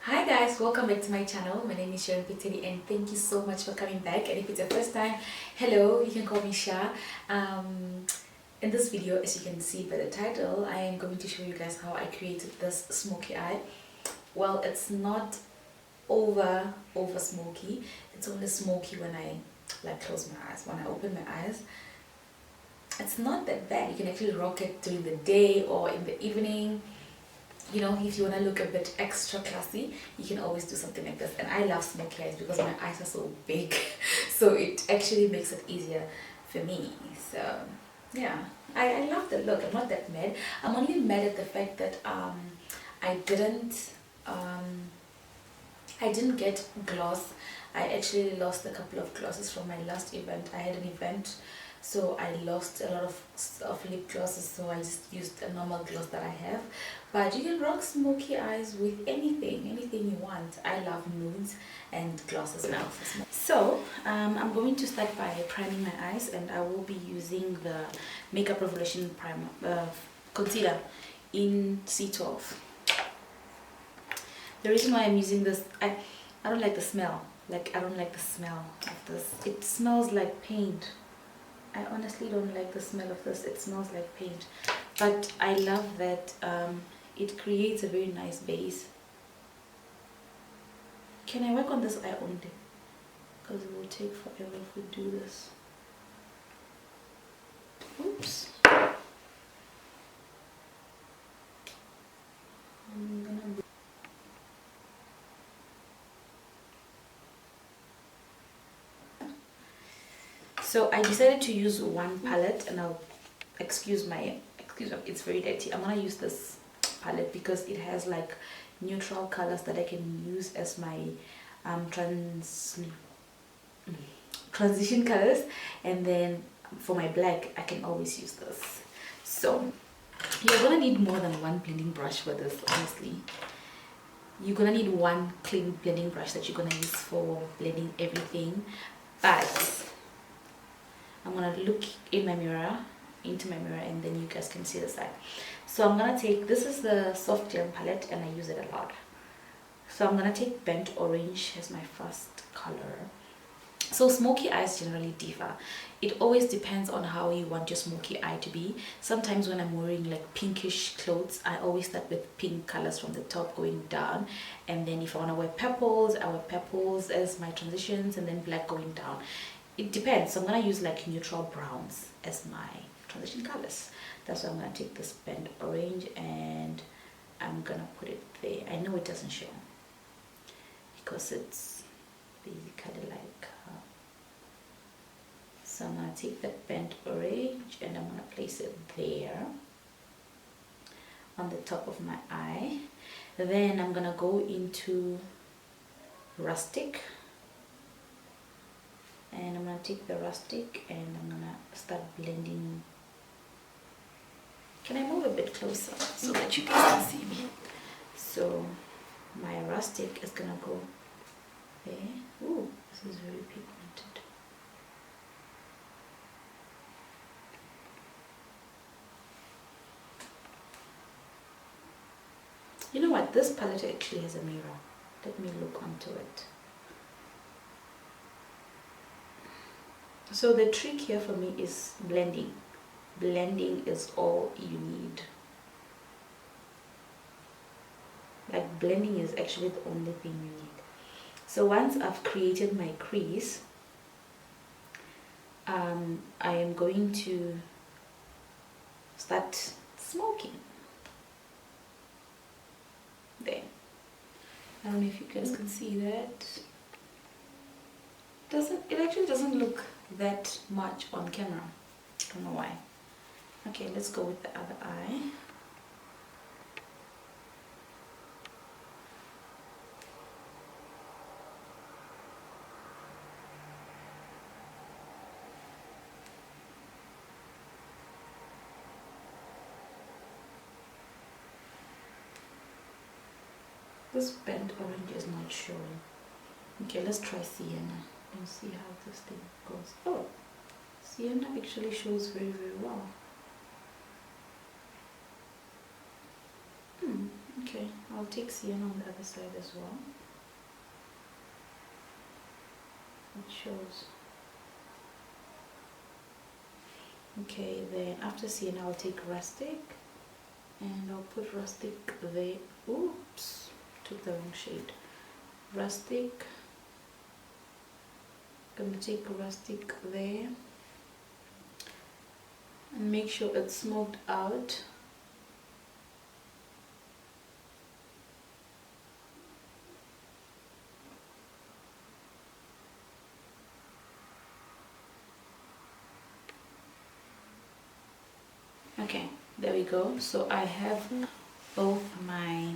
Hi guys, welcome back to my channel. My name is Sharon Petty and thank you so much for coming back. And if it's your first time, hello, you can call me Sha. In this video, as you can see by the title, I am going to show you guys how I created this smoky eye. Well, it's not over smoky. It's only smoky when I close my eyes. When I open my eyes, it's not that bad. You can actually rock it during the day or in the evening. You know, if you want to look a bit extra classy, you can always do something like this. And I love smoky eyes because my eyes are so big, so it actually makes it easier for me. So yeah, I love the look. I'm not that mad. I'm only mad at the fact that I didn't get gloss. I actually lost a couple of glosses from my last event. I had an event, so I lost a lot of lip glosses, so I just used a normal gloss that I have. But you can rock smoky eyes with anything you want. I love nudes and glosses now. So I'm going to start by priming my eyes, and I will be using the Makeup Revolution primer concealer in C12. The reason why I'm using this, I don't like the smell. I don't like the smell of this. It smells like paint. I honestly don't like the smell of this. It smells like paint. But I love that it creates a very nice base. Can I work on this eye only? Because it will take forever if we do this. Oops. I'm gonna... So I decided to use one palette, and I'll excuse me, it's very dirty. I'm gonna use this palette because it has like neutral colors that I can use as my transition colors, and then for my black I can always use this. So you're gonna need more than one blending brush for this. Honestly, you're gonna need one clean blending brush that you're gonna use for blending everything. But I'm gonna look in my mirror, into my mirror, and then you guys can see the side. So I'm gonna take, this is the soft glam palette and I use it a lot. So I'm gonna take burnt orange as my first color. So smoky eyes generally differ. It always depends on how you want your smoky eye to be. Sometimes when I'm wearing like pinkish clothes, I always start with pink colors from the top going down, and then if I want to wear purples, I wear purples as my transitions, and then black going down. It depends. So I'm gonna use like neutral browns as my transition colors. That's why I'm gonna take this burnt orange and I'm gonna put it there. I know it doesn't show because it's basically like so I'm gonna take that burnt orange and I'm gonna place it there on the top of my eye. Then I'm gonna go into rustic, and I'm gonna take the rustic and I'm gonna start blending. Can I move a bit closer so that you guys can see me? So my rustic is gonna go there. Ooh, this is very pigmented. You know what? This palette actually has a mirror. Let me look onto it. So the trick here for me is blending. Blending is all you need. Like blending is actually the only thing you need. So once I've created my crease, I am going to start smoking. There. I don't know if you guys can see that. It actually doesn't look that much on camera. I don't know why. Okay, let's go with the other eye. This burnt orange is not showing. Okay, let's try sienna and see how this thing goes. Oh, sienna actually shows very well. Okay, I'll take sienna on the other side as well. It shows. Okay, then after sienna I'll take rustic, and I'll put rustic there. Oops, took the wrong shade. Rustic. Gonna take rustic there and make sure it's smoked out. Okay, there we go. So I have both my,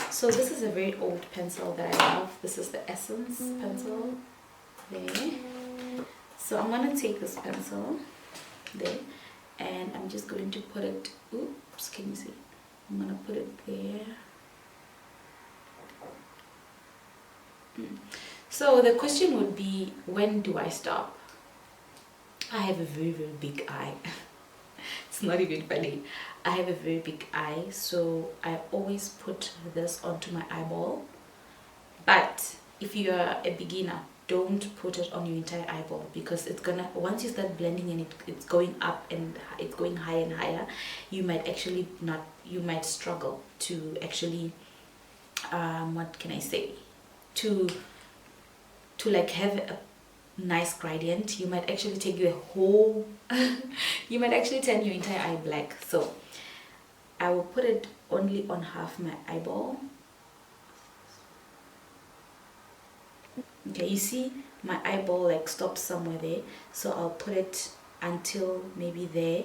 so this is a very old pencil that I love. This is the Essence pencil there. So I'm gonna take this pencil there and I'm just going to put it, oops, can you see? I'm gonna put it there. So the question would be, when do I stop? I have a very, very big eye. It's not even funny. I have a very big eye, so I always put this onto my eyeball. But if you are a beginner, don't put it on your entire eyeball, because it's gonna, once you start blending and it's going up and it's going higher and higher, you might actually not, you might struggle to actually what can I say, to like have a nice gradient. You might actually take the whole you might actually turn your entire eye black. So I will put it only on half my eyeball. Okay, you see my eyeball like stops somewhere there, so I'll put it until maybe there.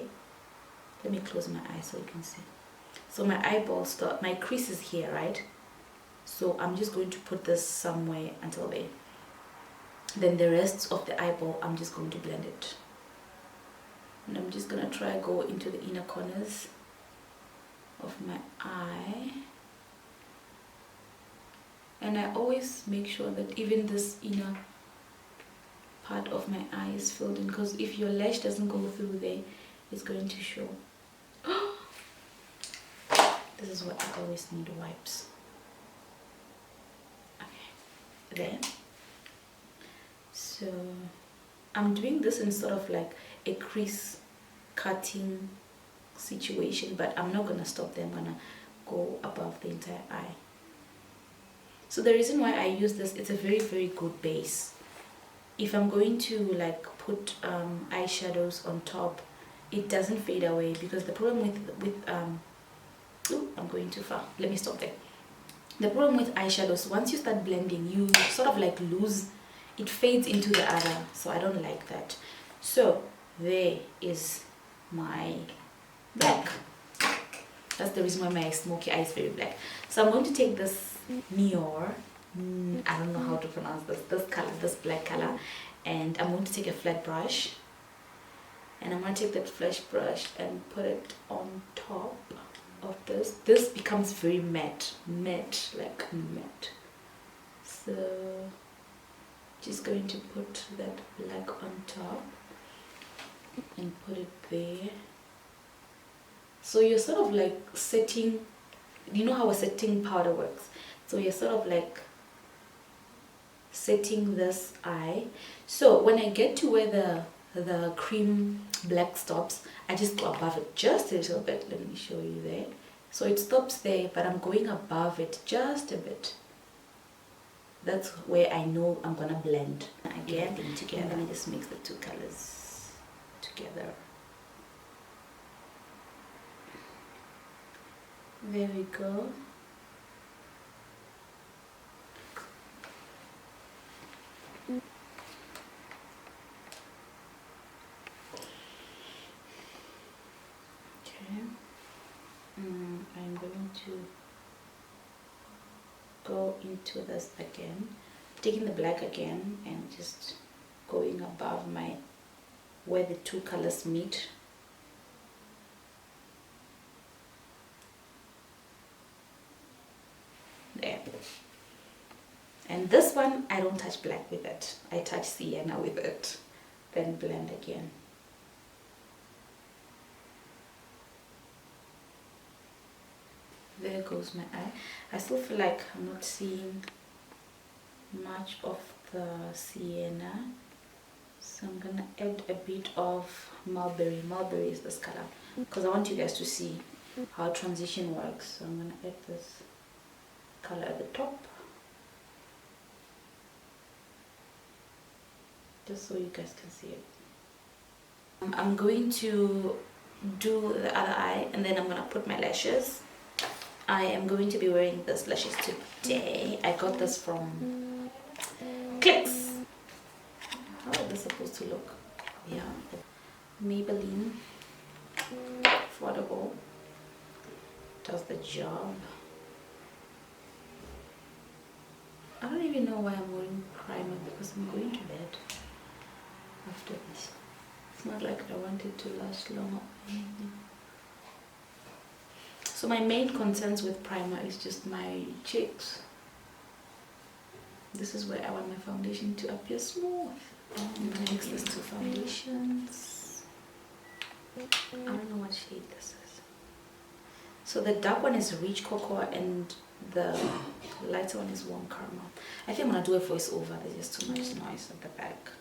Let me close my eye so you can see. So my eyeball stop, my crease is here, right? So I'm just going to put this somewhere until there. Then the rest of the eyeball, I'm just going to blend it. And I'm just gonna try go into the inner corners of my eye. And I always make sure that even this inner part of my eye is filled in, because if your lash doesn't go through there, it's going to show. This is what I always need, wipes. Okay, then. So I'm doing this in sort of like a crease cutting situation, but I'm not gonna stop there. I'm gonna go above the entire eye. So the reason why I use this, it's a very, very good base. If I'm going to like put eyeshadows on top, it doesn't fade away, because the problem with I'm going too far. Let me stop there. The problem with eyeshadows, once you start blending, you sort of like lose, it fades into the other, so I don't like that. So there is my black. That's the reason why my smoky eye is very black. So I'm going to take this Nior, I don't know how to pronounce this color, this black color, and I'm going to take a flat brush, and I'm going to take that flash brush and put it on top of this. This becomes very matte, like matte. So just going to put that black on top and put it there. So you're sort of like setting, you know how a setting powder works, so you're sort of like setting this eye. So when I get to where the cream black stops, I just go above it just a little bit. Let me show you there. So it stops there, but I'm going above it just a bit. That's where I know I'm gonna blend again together. Let me just mix the two colors together. There we go. Okay. I'm going to go into this again, taking the black again and just going above my, where the two colors meet. There. And this one, I don't touch black with it, I touch sienna with it, then blend again. There goes my eye. I still feel like I'm not seeing much of the sienna, so I'm gonna add a bit of mulberry. Mulberry is this color because I want you guys to see how transition works. So I'm gonna add this color at the top, just so you guys can see it. I'm going to do the other eye, and then I'm gonna put my lashes. I am going to be wearing this lashes today. I got this from Clicks. How is this supposed to look? Yeah, Maybelline, affordable, does the job. I don't even know why I'm wearing primer, because I'm going to bed after this. It's not like I want it to last long or anything. So my main concerns with primer is just my cheeks. This is where I want my foundation to appear smooth. I'm gonna mix these two foundations. I don't know what shade this is. So the dark one is rich cocoa and the lighter one is warm caramel. I think I'm gonna do a voiceover. There's just too much noise at the back.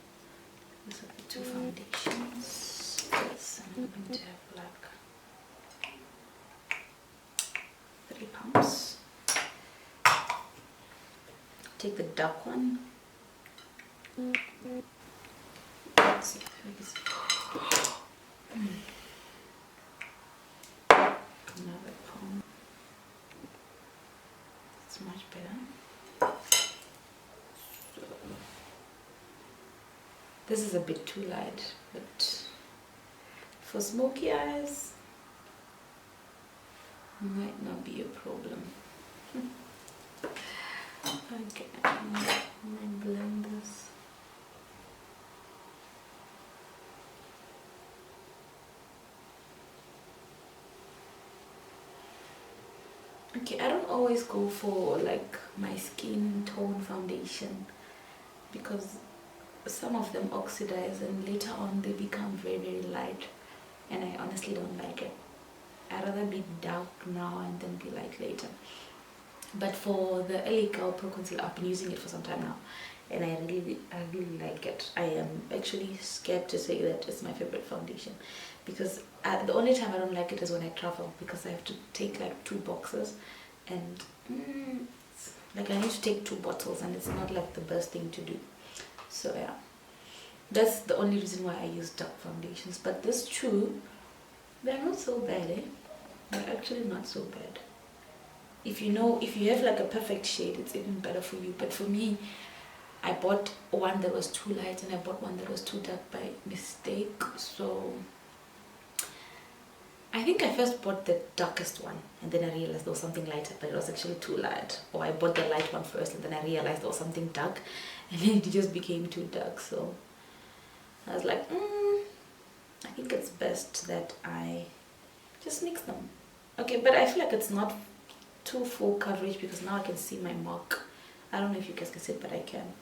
These are the two foundations. Yes, I'm going to have like 3 pumps. Take the dark one. Let's see. Another pump. It's much better. So, this is a bit too light, but for smoky eyes, might not be a problem. Okay, I'm gonna blend this. Okay, I don't always go for like my skin tone foundation because some of them oxidize and later on they become very, very light, and I honestly don't like it. I'd rather be dark now and then be light later. But for the Lagirl Pro Concealer, I've been using it for some time now, and I really like it. I am actually scared to say that it's my favorite foundation because the only time I don't like it is when I travel, because I have to take like 2 boxes, and like I need to take 2 bottles, and it's not like the best thing to do. So yeah, that's the only reason why I use dark foundations. But this two, they're not so bad, eh? They're actually not so bad. If you have like a perfect shade, it's even better for you. But for me, I bought one that was too light and I bought one that was too dark by mistake. So I think I first bought the darkest one and then I realized there was something lighter, but it was actually too light. Or I bought the light one first and then I realized there was something dark, and then it just became too dark. So I was like, I think it's best that I just mix them. Okay, but I feel like it's not too full coverage because now I can see my mark. I don't know if you guys can see it, but I can.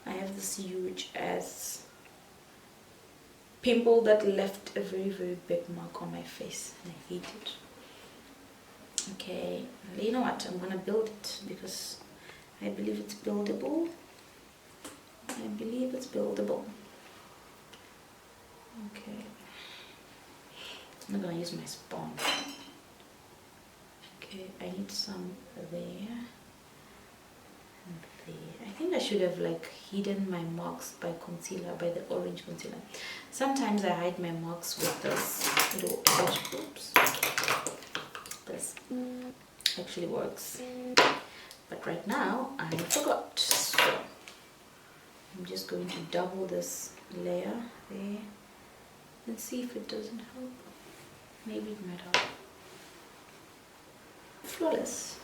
I have this huge ass pimple that left a very, very big mark on my face, and I hate it. Okay, you know what, I'm gonna build it because I believe it's buildable. I believe it's buildable. Okay, I'm not gonna use my sponge. Okay, I need some there and there. I think I should have like hidden my marks by concealer, by the orange concealer. Sometimes I hide my marks with this little edge. Oops. This actually works. But right now I forgot. So I'm just going to double this layer there and see if it doesn't help. Maybe it might help. Flawless.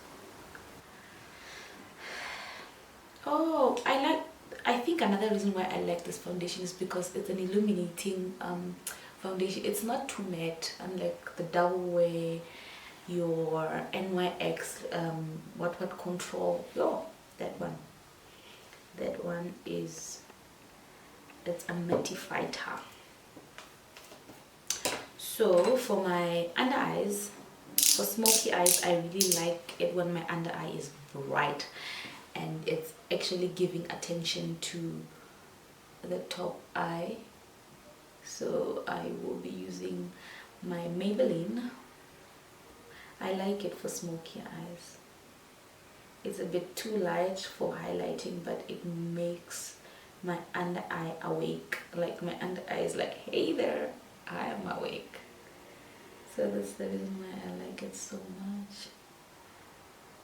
Oh, I think another reason why I like this foundation is because it's an illuminating foundation. It's not too matte, unlike the double way your NYX what control. Oh, that one is, that's a mattifier. So for my under eyes, For smoky eyes, I really like it when my under eye is bright and it's actually giving attention to the top eye. So I will be using my Maybelline. I like it for smoky eyes. It's a bit too light for highlighting, but it makes my under eye awake. Like my under eye is like, hey there, I am awake. So that's the reason why I like it so much.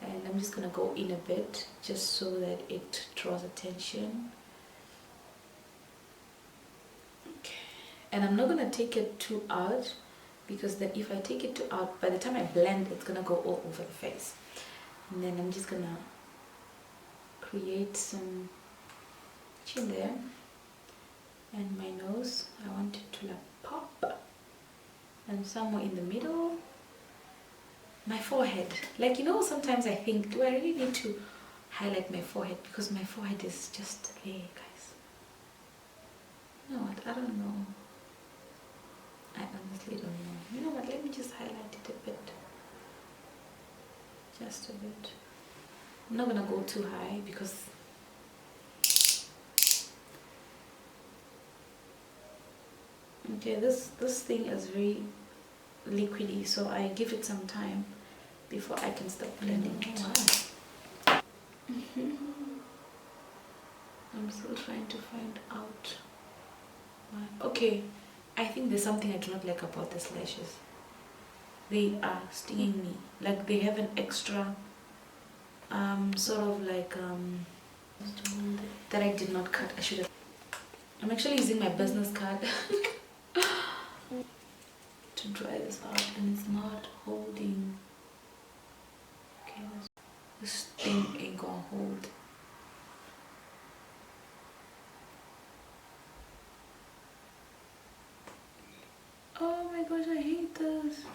And I'm just gonna go in a bit just so that it draws attention. Okay. And I'm not gonna take it too out, because then if I take it too out, by the time I blend, it's gonna go all over the face. And then I'm just gonna create some chin there, and my nose, I want it to like pop, and somewhere in the middle, my forehead. Like, you know, sometimes I think, do I really need to highlight my forehead? Because my forehead is just there, guys. You know what, I don't know. I honestly don't know. You know what, let me just highlight it a bit. Just a bit. I'm not gonna go too high because okay, this thing is very liquidy, so I give it some time before I can start blending it. I'm still trying to find out why. Okay, I think there's something I do not like about these lashes. They are stinging me. Like they have an extra sort of like that I did not cut. I should have. I'm actually using my business card to dry this out, and it's not holding. Okay, this thing ain't gonna hold. Oh my gosh, I hate this.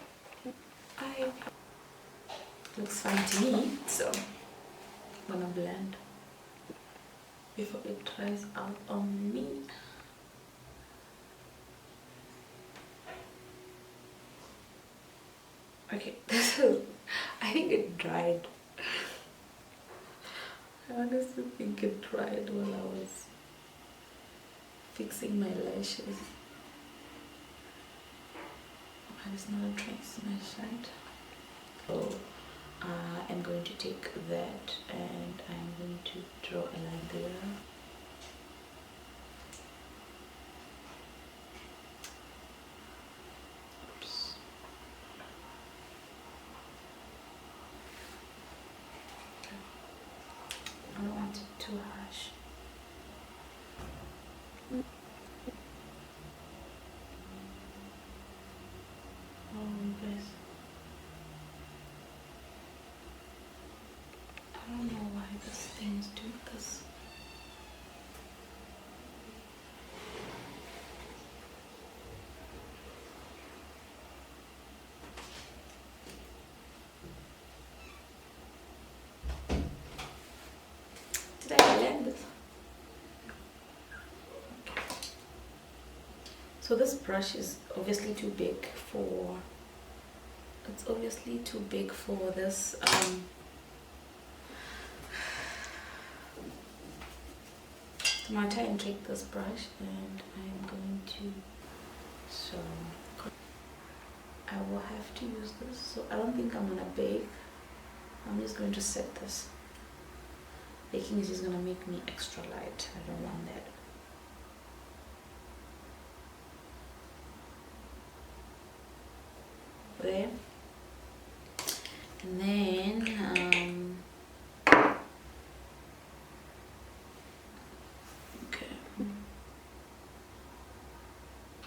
Looks fine to me, so I'm gonna blend before it dries out on me. Okay, this is, I think it dried. I honestly think it dried while I was fixing my lashes. But it's not a trace mesh, right? So I'm going to take that and I'm going to draw a line there. Oops. I don't want it too harsh. Oh, bless. I don't know why this thing is doing this. Did I blend this? Okay. So this brush is obviously too big for, it's obviously too big for this so I'm going to try and take this brush and I'm going to, so I will have to use this. So I don't think I'm gonna bake. I'm just going to set this. Baking is just gonna make me extra light. I don't want that. There. And then okay.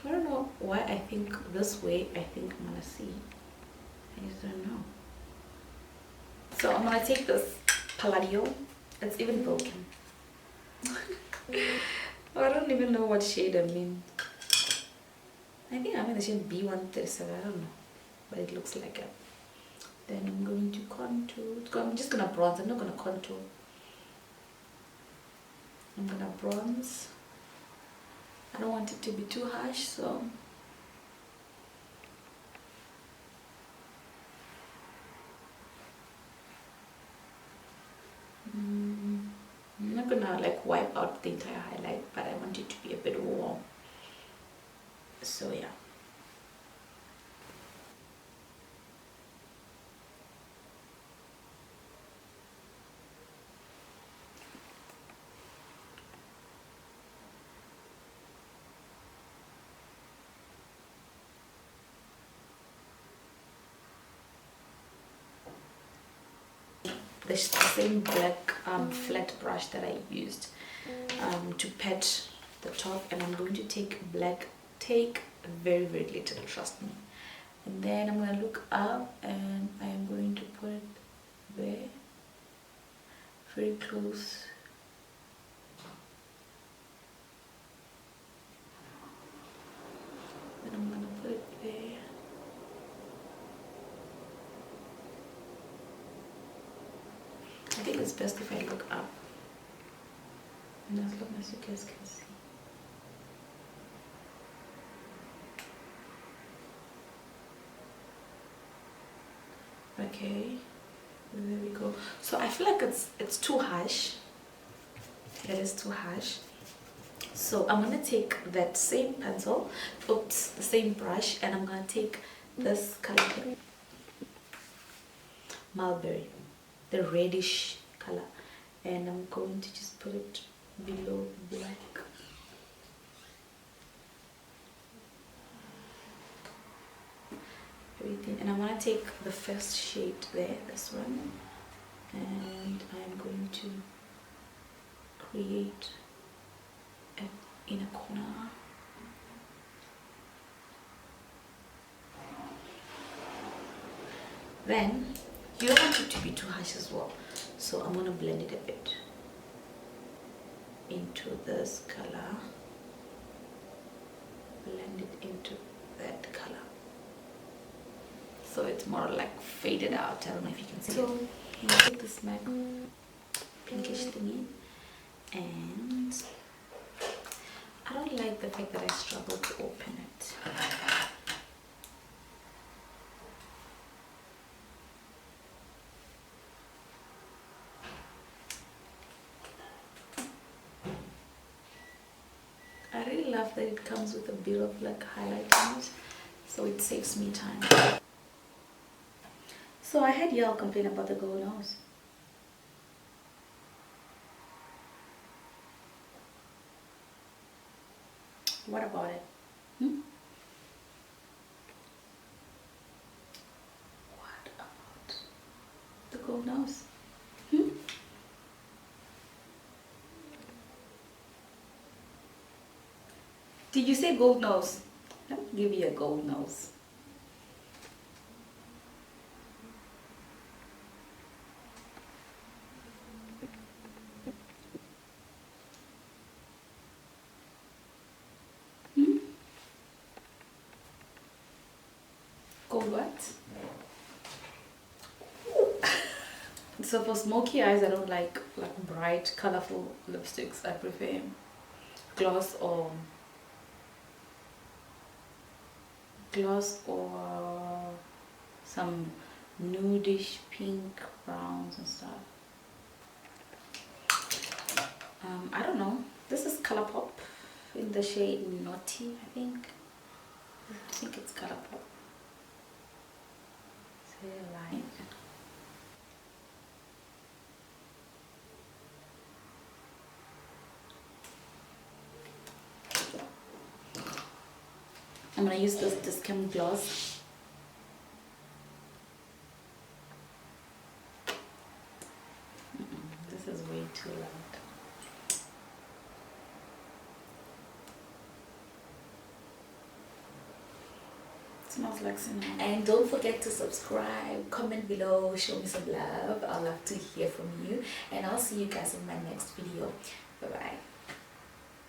I don't know why I think this way. I think I'm gonna see. I just don't know. So I'm gonna take this Palladio. It's even broken. I don't even know what shade I'm in. I think I'm in the shade B137. I don't know, but it looks like it. Then I'm going to contour. I'm just gonna bronze. I'm not gonna contour. I'm gonna bronze. I don't want it to be too harsh, so gonna like wipe out the entire highlight, but I want it to be a bit warm. So yeah. The same black flat brush that I used to pat the top, and I'm going to take very little, trust me, and then I'm going to look up and I'm going to put it there, very close. Then I'm going to put it there. I think it's best if I look up, and as long as you guys can see. Okay, there we go. So I feel like it's too harsh. It is too harsh. So I'm gonna take that same pencil, the same brush, and I'm gonna take this color here, mulberry, the reddish color, and I'm going to just put it below black. Everything, and I'm gonna take the first shade there, this one, and I'm going to create an inner corner. Then you don't want it to be too harsh as well, so I'm gonna blend it a bit into this color, blend it into that color, so it's more like faded out. I don't know if you can see it. So I'm gonna take this matte pinkish thingy, and I don't like the fact that I struggle to open it. I really love that it comes with a bit of like highlight on it, so it saves me time. So I had y'all complain about the gold nose. What about it? What about the gold nose? Did you say gold nose? Let me give you a gold nose. Gold what? So for smoky eyes, I don't like bright, colorful lipsticks. I prefer gloss or some nudish pink browns and stuff. I don't know. This is ColourPop in the shade Naughty, I think. I think it's ColourPop. Line. I'm gonna use this Dischem gloss. This is way too loud. Smells like cinnamon. And don't forget to subscribe, comment below, show me some love. I'd love to hear from you, and I'll see you guys in my next video. Bye bye.